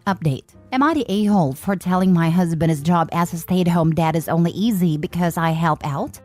Update. Am I the a-hole for telling my husband his job as a stay-at-home dad is only easy because I help out?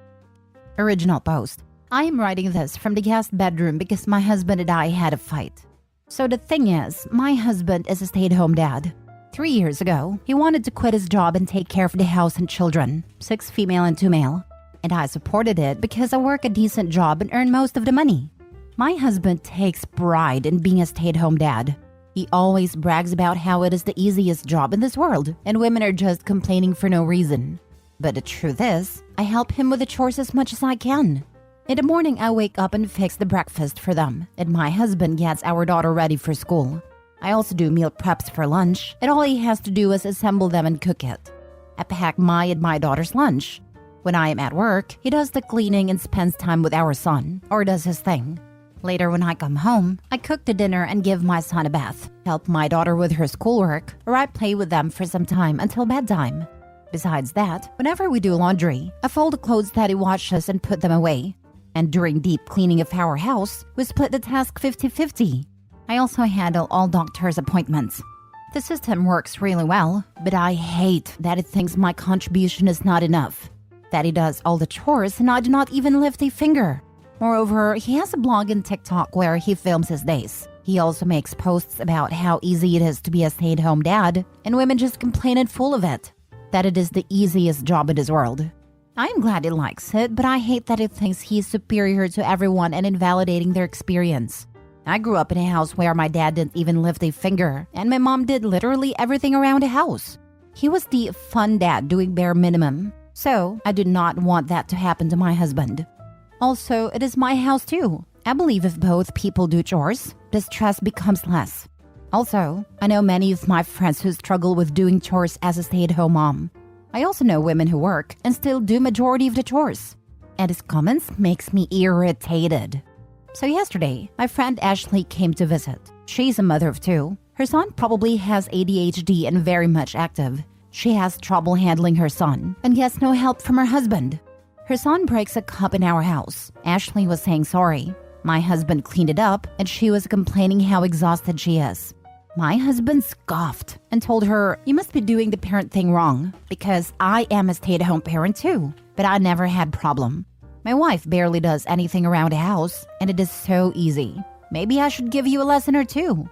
Original post. I am writing this from the guest bedroom because my husband and I had a fight. So the thing is, my husband is a stay-at-home dad. 3 years ago, he wanted to quit his job and take care of the house and children, 6 female and 2 male. And I supported it because I work a decent job and earn most of the money. My husband takes pride in being a stay-at-home dad. He always brags about how it is the easiest job in this world and women are just complaining for no reason. But the truth is, I help him with the chores as much as I can. In the morning, I wake up and fix the breakfast for them, and my husband gets our daughter ready for school. I also do meal preps for lunch, and all he has to do is assemble them and cook it. I pack my and my daughter's lunch. When I am at work, he does the cleaning and spends time with our son, or does his thing. Later, when I come home, I cook the dinner and give my son a bath, help my daughter with her schoolwork, or I play with them for some time until bedtime. Besides that, whenever we do laundry, I fold the clothes that he washes and put them away. And during deep cleaning of our house, we split the task 50-50. I also handle all doctor's appointments. The system works really well, but I hate that it thinks my contribution is not enough. That he does all the chores and I do not even lift a finger. Moreover, he has a blog and TikTok where he films his days. He also makes posts about how easy it is to be a stay-at-home dad, and women just complain and full of it, that it is the easiest job in this world. I am glad he likes it, but I hate that he thinks he is superior to everyone and invalidating their experience. I grew up in a house where my dad didn't even lift a finger, and my mom did literally everything around the house. He was the fun dad doing bare minimum, so I did not want that to happen to my husband. Also, it is my house too. I believe if both people do chores, the stress becomes less. Also, I know many of my friends who struggle with doing chores as a stay-at-home mom. I also know women who work and still do majority of the chores. And his comments makes me irritated. So yesterday, my friend Ashley came to visit. She's a mother of 2. Her son probably has ADHD and very much active. She has trouble handling her son and gets no help from her husband. Her son breaks a cup in our house. Ashley was saying sorry. My husband cleaned it up and she was complaining how exhausted she is. My husband scoffed and told her, "You must be doing the parent thing wrong because I am a stay-at-home parent too, but I never had problem. My wife barely does anything around the house and it is so easy. Maybe I should give you a lesson or two."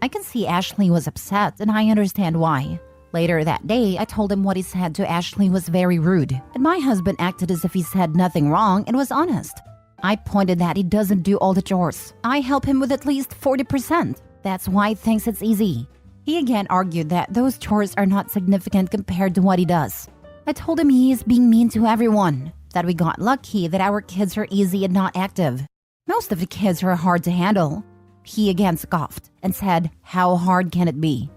I can see Ashley was upset and I understand why. Later that day, I told him what he said to Ashley was very rude, and my husband acted as if he said nothing wrong and was honest. I pointed that he doesn't do all the chores. I help him with at least 40%. That's why he thinks it's easy. He again argued that those chores are not significant compared to what he does. I told him he is being mean to everyone, that we got lucky that our kids are easy and not active. Most of the kids are hard to handle. He again scoffed and said, "How hard can it be?"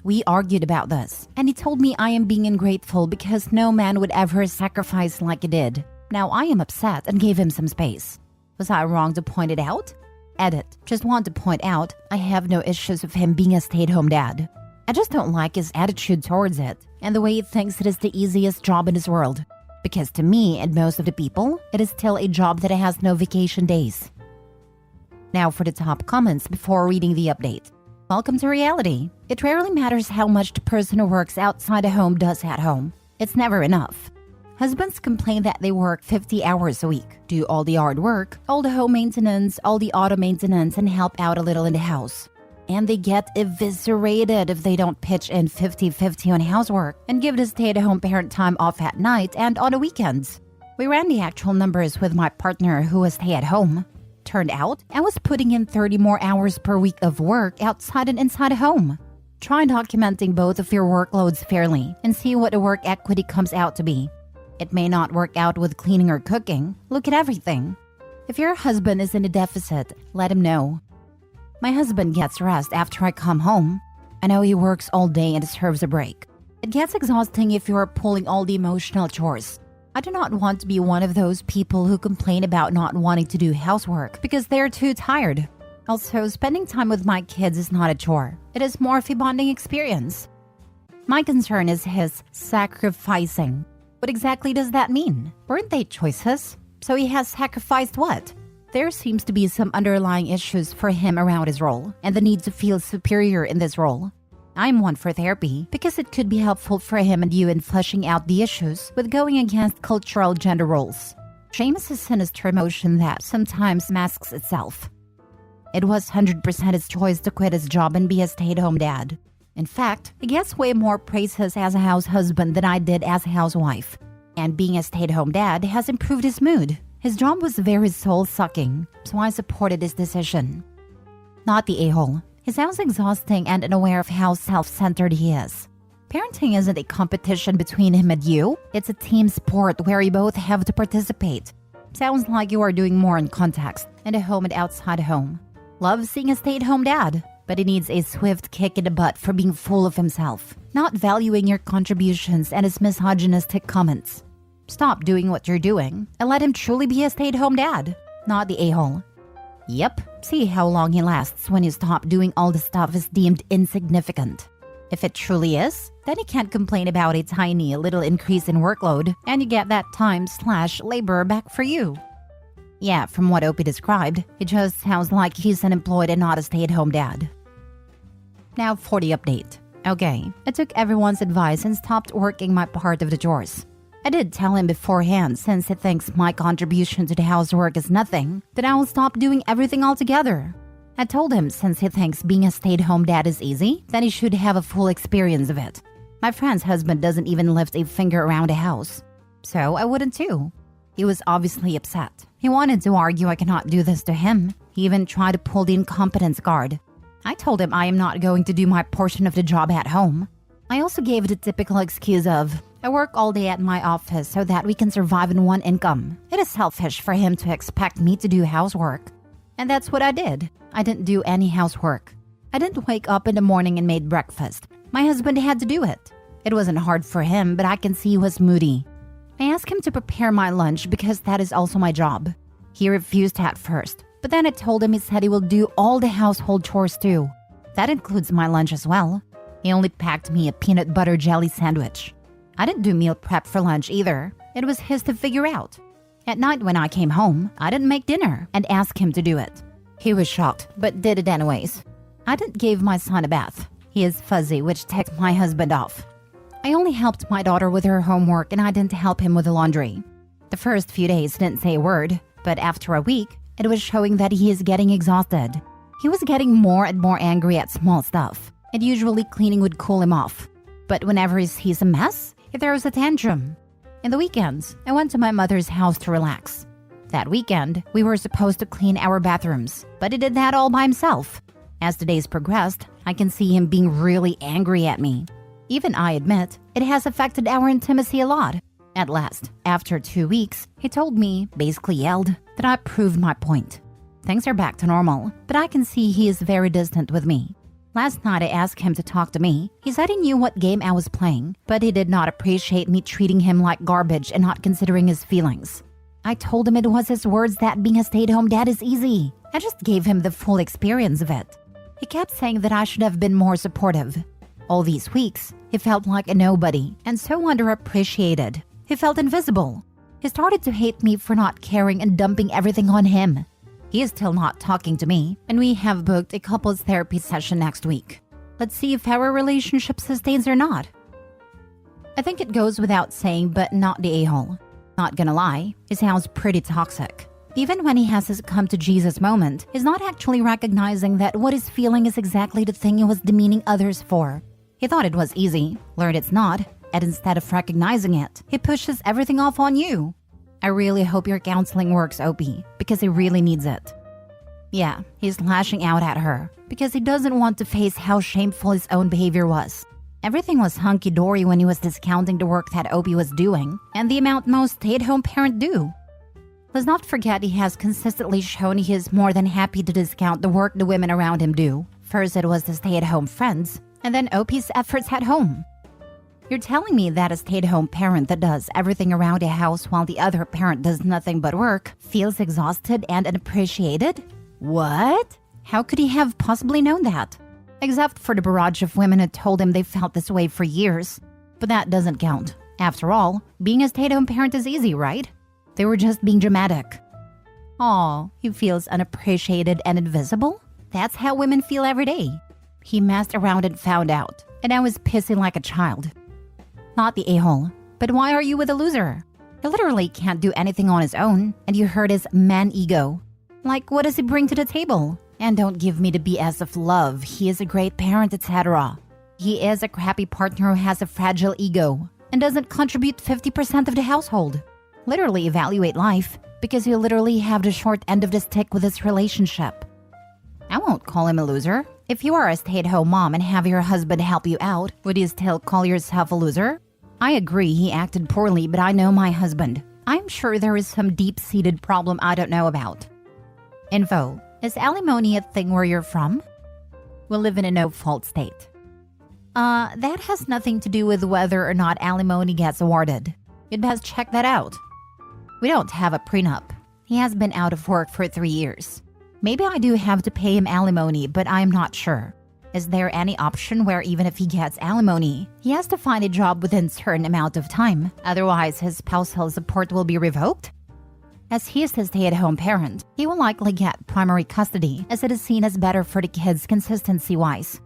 We argued about this, and he told me I am being ungrateful because no man would ever sacrifice like he did. Now I am upset and gave him some space. Was I wrong to point it out? Edit. Just want to point out, I have no issues with him being a stay-at-home dad. I just don't like his attitude towards it, and the way he thinks it is the easiest job in this world. Because to me and most of the people, it is still a job that has no vacation days. Now for the top comments before reading the update. Welcome to reality. It rarely matters how much the person who works outside the home does at home. It's never enough. Husbands complain that they work 50 hours a week, do all the hard work, all the home maintenance, all the auto maintenance, and help out a little in the house. And they get eviscerated if they don't pitch in 50-50 on housework and give the stay-at-home parent time off at night and on the weekends. We ran the actual numbers with my partner who was stay-at-home. Turned out, I was putting in 30 more hours per week of work outside and inside a home. Try documenting both of your workloads fairly and see what the work equity comes out to be. It may not work out with cleaning or cooking. Look at everything. If your husband is in a deficit, let him know. My husband gets rest after I come home. I know he works all day and deserves a break. It gets exhausting if you're pulling all the emotional chores. I do not want to be one of those people who complain about not wanting to do housework because they're too tired. Also, spending time with my kids is not a chore. It is more of a bonding experience. My concern is his sacrificing. What exactly does that mean? Weren't they choices? So he has sacrificed what? There seems to be some underlying issues for him around his role and the need to feel superior in this role. I'm one for therapy because it could be helpful for him and you in fleshing out the issues with going against cultural gender roles. Shame is a sinister emotion that sometimes masks itself. It was 100% his choice to quit his job and be a stay-at-home dad. In fact, he gets way more praises as a house husband than I did as a housewife. And being a stay-at-home dad has improved his mood. His job was very soul-sucking, so I supported his decision. Not the a-hole. He sounds exhausting and unaware of how self-centered he is. Parenting isn't a competition between him and you. It's a team sport where you both have to participate. Sounds like you are doing more in context, in the home and outside home. Loves seeing a stay-at-home dad, but he needs a swift kick in the butt for being full of himself, not valuing your contributions and his misogynistic comments. Stop doing what you're doing and let him truly be a stay-at-home dad, not the a-hole. Yep, see how long he lasts when you stop doing all the stuff is deemed insignificant. If it truly is, then he can't complain about a tiny little increase in workload and you get that time/labor back for you. Yeah, from what Opie described, it just sounds like he's unemployed and not a stay-at-home dad. Now for the update. Okay, I took everyone's advice and stopped working my part of the chores. I did tell him beforehand, since he thinks my contribution to the housework is nothing, that I will stop doing everything altogether. I told him since he thinks being a stay-at-home dad is easy, then he should have a full experience of it. My friend's husband doesn't even lift a finger around the house. So I wouldn't too. He was obviously upset. He wanted to argue I cannot do this to him. He even tried to pull the incompetence card. I told him I am not going to do my portion of the job at home. I also gave the typical excuse of, I work all day at my office so that we can survive in one income. It is selfish for him to expect me to do housework. And that's what I did. I didn't do any housework. I didn't wake up in the morning and made breakfast. My husband had to do it. It wasn't hard for him, but I can see he was moody. I asked him to prepare my lunch because that is also my job. He refused at first, but then I told him he said he will do all the household chores too. That includes my lunch as well. He only packed me a peanut butter jelly sandwich. I didn't do meal prep for lunch either. It was his to figure out. At night when I came home, I didn't make dinner and asked him to do it. He was shocked, but did it anyways. I didn't give my son a bath. He is fuzzy, which ticked my husband off. I only helped my daughter with her homework and I didn't help him with the laundry. The first few days didn't say a word, but after a week, it was showing that he is getting exhausted. He was getting more and more angry at small stuff, and usually cleaning would cool him off. But whenever he sees a mess, he throws a tantrum. In the weekends, I went to my mother's house to relax. That weekend, we were supposed to clean our bathrooms, but he did that all by himself. As the days progressed, I can see him being really angry at me. Even I admit, it has affected our intimacy a lot. At last, after 2 weeks, he told me, basically yelled, that I proved my point. Things are back to normal, but I can see he is very distant with me. Last night I asked him to talk to me. He said he knew what game I was playing, but he did not appreciate me treating him like garbage and not considering his feelings. I told him it was his words that being a stay-at-home dad is easy. I just gave him the full experience of it. He kept saying that I should have been more supportive. All these weeks, he felt like a nobody and so underappreciated. He felt invisible. He started to hate me for not caring and dumping everything on him. He is still not talking to me, and we have booked a couples therapy session next week. Let's see if our relationship sustains or not. I think it goes without saying, but not the a-hole. Not gonna lie, he sounds pretty toxic. Even when he has his come to Jesus moment, he's not actually recognizing that what he's feeling is exactly the thing he was demeaning others for. He thought it was easy, learned it's not, and instead of recognizing it, he pushes everything off on you. I really hope your counseling works, Opie, because he really needs it. Yeah, he's lashing out at her because he doesn't want to face how shameful his own behavior was. Everything was hunky-dory when he was discounting the work that Opie was doing and the amount most stay-at-home parents do. Let's not forget he has consistently shown he is more than happy to discount the work the women around him do. First it was the stay-at-home friends, and then Opie's efforts at home. You're telling me that a stay-at-home parent that does everything around a house while the other parent does nothing but work feels exhausted and unappreciated? What? How could he have possibly known that? Except for the barrage of women who told him they felt this way for years. But that doesn't count. After all, being a stay-at-home parent is easy, right? They were just being dramatic. Aw, he feels unappreciated and invisible? That's how women feel every day. He messed around and found out, and I was pissing like a child. Not the a-hole, but why are you with a loser? He literally can't do anything on his own, and you hurt his man ego. Like, what does he bring to the table? And don't give me the BS of love. He is a great parent, etc. He is a crappy partner who has a fragile ego and doesn't contribute 50% of the household. Literally evaluate life, because you literally have the short end of the stick with this relationship. I won't call him a loser. If you are a stay-at-home mom and have your husband help you out, would you still call yourself a loser? I agree he acted poorly, but I know my husband. I'm sure there is some deep-seated problem I don't know about. Info. Is alimony a thing where you're from? We live in a no-fault state. That has nothing to do with whether or not alimony gets awarded. You'd best check that out. We don't have a prenup. He has been out of work for 3 years. Maybe I do have to pay him alimony, but I'm not sure. Is there any option where even if he gets alimony, he has to find a job within a certain amount of time, otherwise his spousal support will be revoked? As he is the stay-at-home parent, he will likely get primary custody, as it is seen as better for the kids consistency-wise.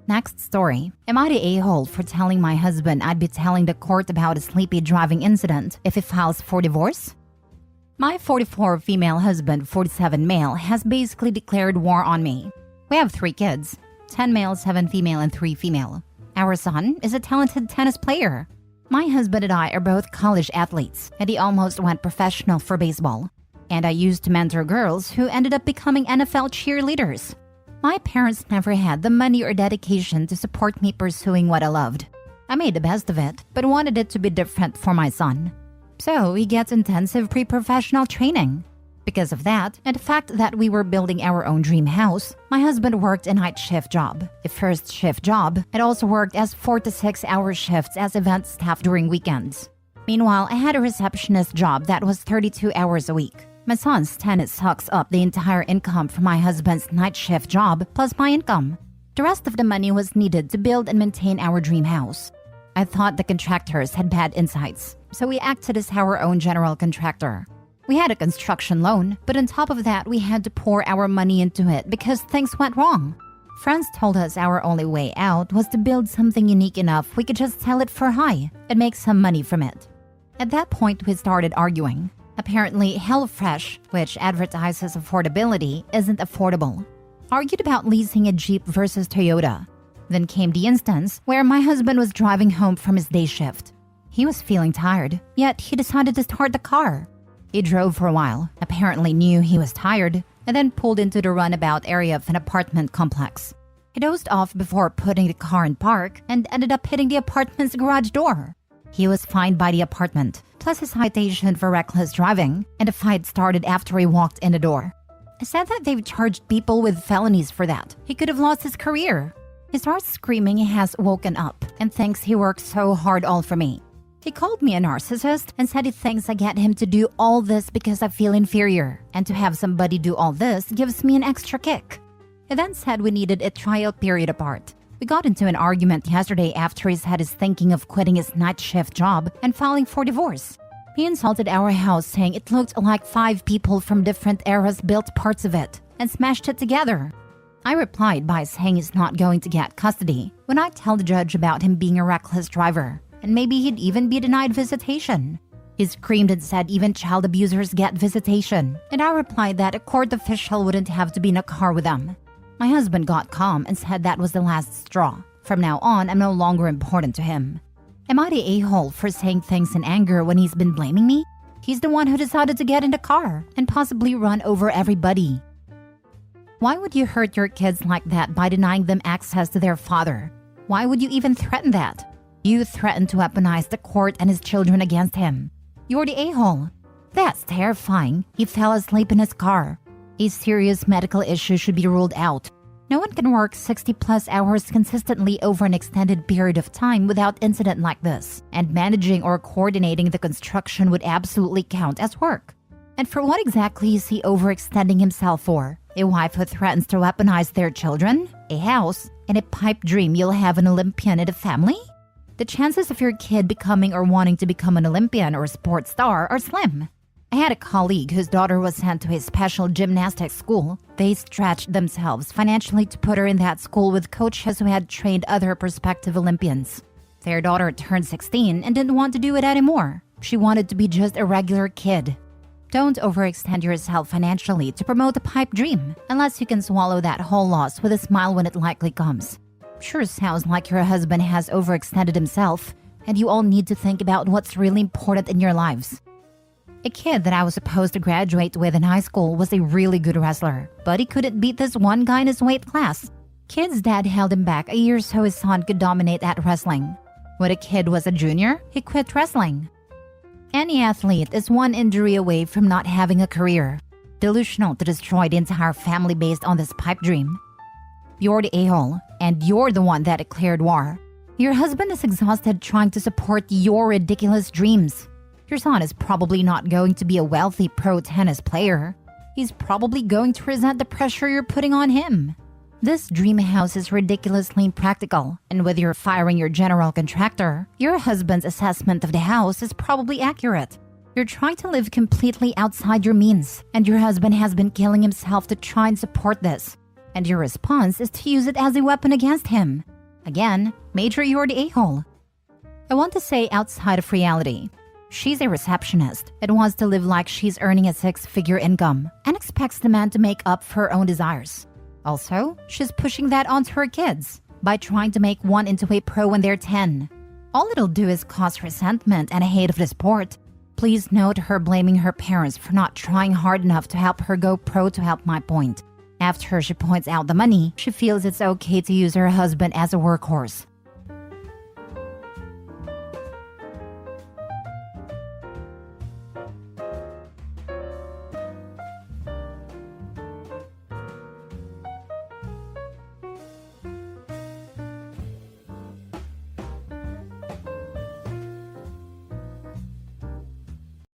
Next story. Am I the a-hole for telling my husband I'd be telling the court about a sleepy driving incident if he files for divorce? My 44 female husband, 47 male, has basically declared war on me. We have 3 kids, 10 male, 7 female, and 3 female. Our son is a talented tennis player. My husband and I are both college athletes, and he almost went professional for baseball. And I used to mentor girls who ended up becoming NFL cheerleaders. My parents never had the money or dedication to support me pursuing what I loved. I made the best of it, but wanted it to be different for my son. So he gets intensive pre-professional training. Because of that, and the fact that we were building our own dream house, my husband worked a night shift job, a first shift job, and also worked as 4 to 6 hour shifts as event staff during weekends. Meanwhile, I had a receptionist job that was 32 hours a week. My son's tennis sucks up the entire income from my husband's night shift job plus my income. The rest of the money was needed to build and maintain our dream house. I thought the contractors had bad insights, so we acted as our own general contractor. We had a construction loan, but on top of that, we had to pour our money into it because things went wrong. Friends told us our only way out was to build something unique enough we could just sell it for high and make some money from it. At that point, we started arguing. Apparently, HelloFresh, which advertises affordability, isn't affordable. Argued about leasing a Jeep versus Toyota. Then came the instance where my husband was driving home from his day shift. He was feeling tired, yet he decided to start the car. He drove for a while, apparently knew he was tired, and then pulled into the runabout area of an apartment complex. He dozed off before putting the car in park and ended up hitting the apartment's garage door. He was fined by the apartment, plus a citation for reckless driving, and the fight started after he walked in the door. I said that they've charged people with felonies for that. He could have lost his career. He starts screaming he has woken up and thinks he worked so hard all for me. He called me a narcissist and said he thinks I get him to do all this because I feel inferior, and to have somebody do all this gives me an extra kick. He then said we needed a trial period apart. We got into an argument yesterday after he said he's thinking of quitting his night shift job and filing for divorce. He insulted our house, saying it looked like 5 people from different eras built parts of it and smashed it together. I replied by saying he's not going to get custody when I tell the judge about him being a reckless driver, and maybe he'd even be denied visitation. He screamed and said even child abusers get visitation, and I replied that a court official wouldn't have to be in a car with them. My husband got calm and said that was the last straw. From now on, I'm no longer important to him. Am I the a-hole for saying things in anger when he's been blaming me? He's the one who decided to get in the car and possibly run over everybody. Why would you hurt your kids like that by denying them access to their father? Why would you even threaten that? You threatened to weaponize the court and his children against him. You're the a-hole. That's terrifying. He fell asleep in his car. A serious medical issue should be ruled out. No one can work 60+ hours consistently over an extended period of time without incident like this, and managing or coordinating the construction would absolutely count as work. And for what exactly is he overextending himself for? A wife who threatens to weaponize their children? A house? And a pipe dream you'll have an Olympian in the family? The chances of your kid becoming or wanting to become an Olympian or sports star are slim. I had a colleague whose daughter was sent to a special gymnastics school. They stretched themselves financially to put her in that school with coaches who had trained other prospective Olympians. Their daughter turned 16 and didn't want to do it anymore. She wanted to be just a regular kid. Don't overextend yourself financially to promote a pipe dream, unless you can swallow that whole loss with a smile when it likely comes. Sure sounds like your husband has overextended himself, and you all need to think about what's really important in your lives. A kid that I was supposed to graduate with in high school was a really good wrestler, but he couldn't beat this one guy in his weight class. Kid's dad held him back a year so his son could dominate at wrestling. When a kid was a junior, he quit wrestling. Any athlete is one injury away from not having a career. Delusional to destroy the entire family based on this pipe dream. You're the a-hole, and you're the one that declared war. Your husband is exhausted trying to support your ridiculous dreams. Your son is probably not going to be a wealthy pro tennis player. He's probably going to resent the pressure you're putting on him. This dream house is ridiculously impractical, and with your firing your general contractor, your husband's assessment of the house is probably accurate. You're trying to live completely outside your means, and your husband has been killing himself to try and support this. And your response is to use it as a weapon against him. Again, Major, you're the a-hole. I want to say outside of reality. She's a receptionist and wants to live like she's earning a six-figure income and expects the man to make up for her own desires. Also, she's pushing that onto her kids by trying to make one into a pro when they're 10. All it'll do is cause resentment and a hate of the sport. Please note her blaming her parents for not trying hard enough to help her go pro to help my point. After she points out the money, she feels it's okay to use her husband as a workhorse.